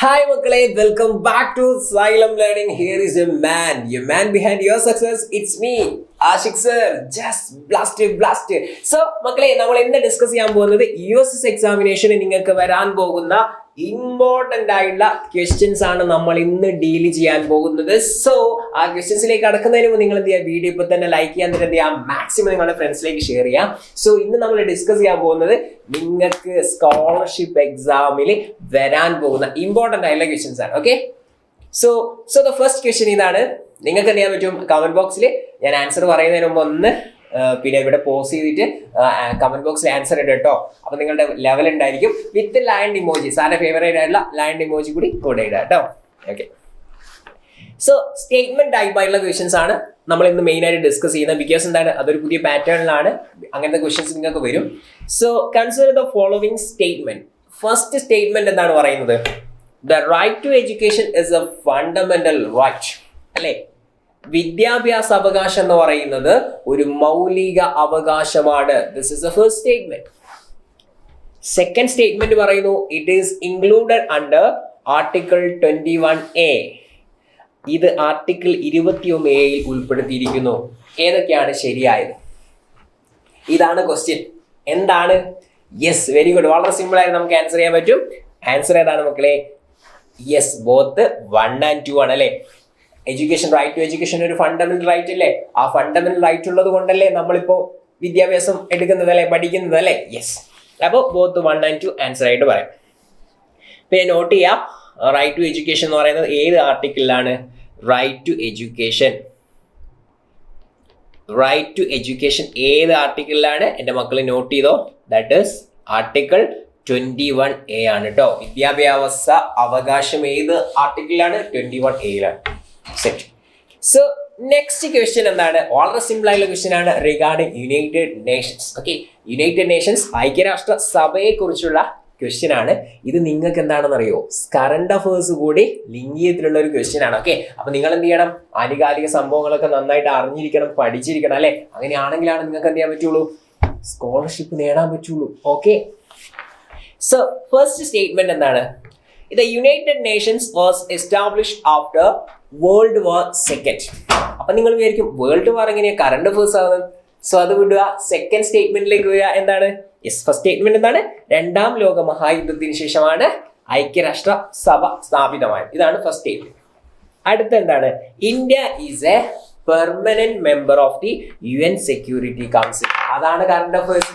Hi Makale, welcome back to Xylem Learning. Here is your man behind your success. It's me, Ashik sir. Just blast it. So Makale, നമ്മൾ ഇന്ന് discuss ചെയ്യാൻ പോകുന്നത് USS എക്സാമിനേഷന് നിങ്ങൾക്ക് വരാൻ പോകുന്ന important ആയിട്ടുള്ള questions ആണ് നമ്മൾ ഇന്ന് ഡീൽ ചെയ്യാൻ പോകുന്നത്. സോ ആ ക്വസ്റ്റ്യൻസിലേക്ക് കടക്കുന്നതിന് മുമ്പ് നിങ്ങൾ എന്ത് ചെയ്യുക, വീഡിയോ ഇപ്പോൾ തന്നെ ലൈക്ക് ചെയ്യാൻ എന്ത് ചെയ്യുക, മാക്സിമം നിങ്ങളുടെ ഫ്രണ്ട്സിലേക്ക് ഷെയർ ചെയ്യാം. സോ ഇന്ന് നമ്മൾ ഡിസ്കസ് ചെയ്യാൻ പോകുന്നത് നിങ്ങൾക്ക് സ്കോളർഷിപ്പ് എക്സാമിൽ വരാൻ പോകുന്ന ഇമ്പോർട്ടന്റ് ആയിട്ടുള്ള ക്വസ്റ്റ്യൻസ് ആണ്. Okay, so the first question ഇതാണ്. നിങ്ങൾക്ക് എന്ത് ചെയ്യാൻ പറ്റും, കമന്റ് ബോക്സിൽ ഞാൻ ആൻസർ പറയുന്നതിന് മുമ്പ് ഒന്ന് പിന്നെ ഇവിടെ പോസ് ചെയ്തിട്ട് കമന്റ് ബോക്സിൽ ആൻസർ ഇടും കേട്ടോ. അപ്പൊ നിങ്ങളുടെ ലെവൽ ഉണ്ടായിരിക്കും വിത്ത് ലാൻഡ് ഇമോജി, സാറിന്റെ ഫേവറേറ്റ് ആയിട്ടുള്ള ലാൻഡ് ഇമോജി കൂടി കൂടെ ഇടാം കേട്ടോ. ഓക്കെ, സോ സ്റ്റേറ്റ്മെന്റ് ടൈപ്പ് ആയിട്ടുള്ള ക്വസ്റ്റ്യൻസ് ആണ് നമ്മൾ ഇന്ന് മെയിൻ ആയിട്ട് ഡിസ്കസ് ചെയ്യുന്നത്. ബിക്കോസ് എന്താണ്, അതൊരു പുതിയ പാറ്റേണിലാണ് അങ്ങനത്തെ ക്വസ്റ്റ്യൻസ് നിങ്ങൾക്ക് വരും. So consider the following statement. First statement എന്താണ് പറയുന്നത്, the right to education is a fundamental right. അല്ലെ, വിദ്യാഭ്യാസ അവകാശം എന്ന് പറയുന്നത് ഒരു മൗലിക അവകാശമാണ്. This is the first statement. Second statement പറയുന്നു, it is included under article 21A. ഇത് ആർട്ടിക്കിൾ 21A ഉൾപ്പെടുത്തിയിരിക്കുന്നു. ഏതൊക്കെയാണ് ശരിയായത്? ഇതാണ് ക്വസ്റ്റ്യൻ. എന്താണ്? Yes, very good. വളരെ സിമ്പിൾ ആയിട്ട് നമുക്ക് ആൻസർ ചെയ്യാൻ പറ്റും. ആൻസർ ഏതാണ് മക്കളെ? യെസ്, ബോത്ത് 1 and 2 ആണ്. അല്ലെ, എഡ്യൂക്കേഷൻ, റൈറ്റ് ടു എഡ്യൂക്കേഷൻ ഒരു ഫണ്ടമെന്റൽ റൈറ്റ് അല്ലേ? ആ ഫണ്ടമെന്റൽ റൈറ്റ് ഉള്ളത് കൊണ്ടല്ലേ നമ്മളിപ്പോ വിദ്യാഭ്യാസം എടുക്കുന്നത്, അല്ലെ, പഠിക്കുന്നത്, അല്ലെ? യെസ്, അപ്പോൾ ബോത്ത് 1 and 2 ആൻസർ ആയിട്ട് പറയാം. പിന്നെ നോട്ട് ചെയ്യാം, റൈറ്റ് ടു എഡ്യൂക്കേഷൻ എന്ന് പറയുന്നത് ഏത് ആർട്ടിക്കിളിലാണ്? റൈറ്റ് ടു എഡ്യൂക്കേഷൻ ഏത് ആർട്ടിക്കിളിലാണ്? എൻ്റെ മക്കൾ നോട്ട് ചെയ്തോ. ദാറ്റ് ഈസ് ആർട്ടിക്കിൾ 21A ആണ് കേട്ടോ. വിദ്യാഭ്യാസ അവകാശം ഏത് ആർട്ടിക്കിളിലാണ്? 21A. Set. So next question എന്താണ്? വളരെ സിമ്പിൾ ആയിട്ടുള്ള ക്വസ്റ്റ്യൻ ആണ് regarding United Nations. Okay, United Nations ഐക്യരാഷ്ട്ര സഭയെ കുറിച്ചുള്ള ക്വസ്റ്റ്യൻ ആണ്. ഇത് നിങ്ങൾക്ക് എന്താണെന്ന് അറിയോ, കറണ്ട് അഫേഴ്സ് കൂടി ലിങ്ക് ചെയ്തിട്ടുള്ള ഒരു ക്വസ്റ്റ്യൻ ആണ്. ഓക്കെ, അപ്പൊ നിങ്ങൾ എന്ത് ചെയ്യണം, ആനുകാലിക സംഭവങ്ങളൊക്കെ നന്നായിട്ട് അറിഞ്ഞിരിക്കണം, പഠിച്ചിരിക്കണം. അല്ലെ, അങ്ങനെയാണെങ്കിലാണ് നിങ്ങൾക്ക് എന്ത് ചെയ്യാൻ പറ്റുള്ളൂ, സ്കോളർഷിപ്പ് നേടാൻ പറ്റുള്ളൂ. ഓക്കെ, സോ ഫസ്റ്റ് സ്റ്റേറ്റ്മെന്റ് എന്താണ്? The United Nations was established after World War II. അപ്പൊ നിങ്ങൾ വിചാരിക്കും വേൾഡ് വാർ എങ്ങനെയാ കറണ്ട് അഫേഴ്സ് ആവുന്നത്? സോ അത് വിടുക, സെക്കൻഡ് സ്റ്റേറ്റ്മെന്റിലേക്ക് വരിക. എന്താണ്? യെസ്, ഫസ്റ്റ് സ്റ്റേറ്റ്മെന്റ് എന്താണ്? 2ാം ലോക മഹായുദ്ധത്തിന് ശേഷമാണ് ഐക്യരാഷ്ട്ര സഭ സ്ഥാപിതമായത്. ഇതാണ് ഫസ്റ്റ് സ്റ്റേറ്റ്മെന്റ്. അടുത്ത എന്താണ്? India is A permanent member of the UN security council. അതാണ് കറണ്ട് അഫേഴ്സ്.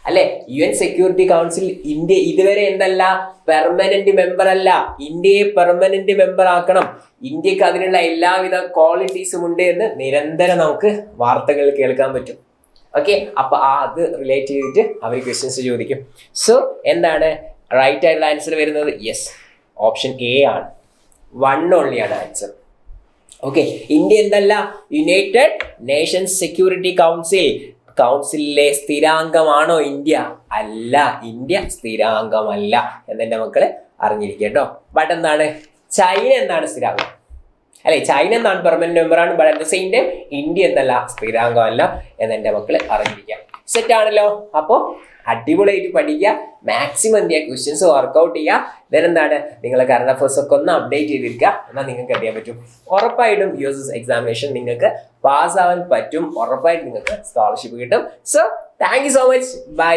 അല്ലെ, UN സെക്യൂരിറ്റി കൗൺസിൽ ഇന്ത്യ ഇതുവരെ എന്തല്ല, പെർമനന്റ് മെമ്പർ അല്ല. ഇന്ത്യയെ പെർമനന്റ് മെമ്പർ ആക്കണം. ഇന്ത്യക്ക് അതിനുള്ള എല്ലാവിധ ക്വാളിറ്റീസും ഉണ്ട് എന്ന് നിരന്തരം നമുക്ക് വാർത്തകൾ കേൾക്കാൻ പറ്റും. ഓക്കെ, അപ്പൊ അത് റിലേറ്റ് ചെയ്തിട്ട് അവർ ക്വസ്റ്റ്യൻസ് ചോദിക്കും. സോ എന്താണ് റൈറ്റ് ആയിട്ടുള്ള ആൻസർ വരുന്നത്? യെസ്, ഓപ്ഷൻ A ആണ്. 1 only ആണ് ആൻസർ. ഓക്കെ, ഇന്ത്യ എന്തല്ല, യുണൈറ്റഡ് നേഷൻസ് സെക്യൂരിറ്റി കൗൺസിലിലെ സ്ഥിരാംഗമാണോ ഇന്ത്യ? അല്ല, ഇന്ത്യ സ്ഥിരാംഗമല്ല എന്നെൻ്റെ മക്കള് അറിഞ്ഞിരിക്കുക കേട്ടോ. ബട്ട് എന്താണ്, ചൈന എന്താണ് സ്ഥിരാംഗം? അല്ലെ, ചൈന എന്താണ് പെർമനന്റ് മെമ്പർ ആണ്. But at the same time India എന്തല്ല, സ്ഥിരാംഗമല്ല എന്നെൻ്റെ മക്കള് അറിഞ്ഞിരിക്കുക. സെറ്റ് ആണല്ലോ. അപ്പോൾ അടിപൊളിയായിട്ട് പഠിക്കുക, മാക്സിമം എന്ത് ചെയ്യുക, ക്വസ്റ്റ്യൻസ് വർക്ക്ഔട്ട് ചെയ്യുക. ഇതെന്താണ്, നിങ്ങളെ കറണ്ട് അഫേഴ്സ് ഒക്കെ ഒന്ന് അപ്ഡേറ്റ് ചെയ്തിരിക്കുക. എന്നാൽ നിങ്ങൾക്ക് അറിയാൻ പറ്റും, ഉറപ്പായിട്ടും USS എക്സാമിനേഷൻ നിങ്ങൾക്ക് പാസ്സാവാൻ പറ്റും. ഉറപ്പായിട്ടും നിങ്ങൾക്ക് സ്കോളർഷിപ്പ് കിട്ടും. So thank you so much. By.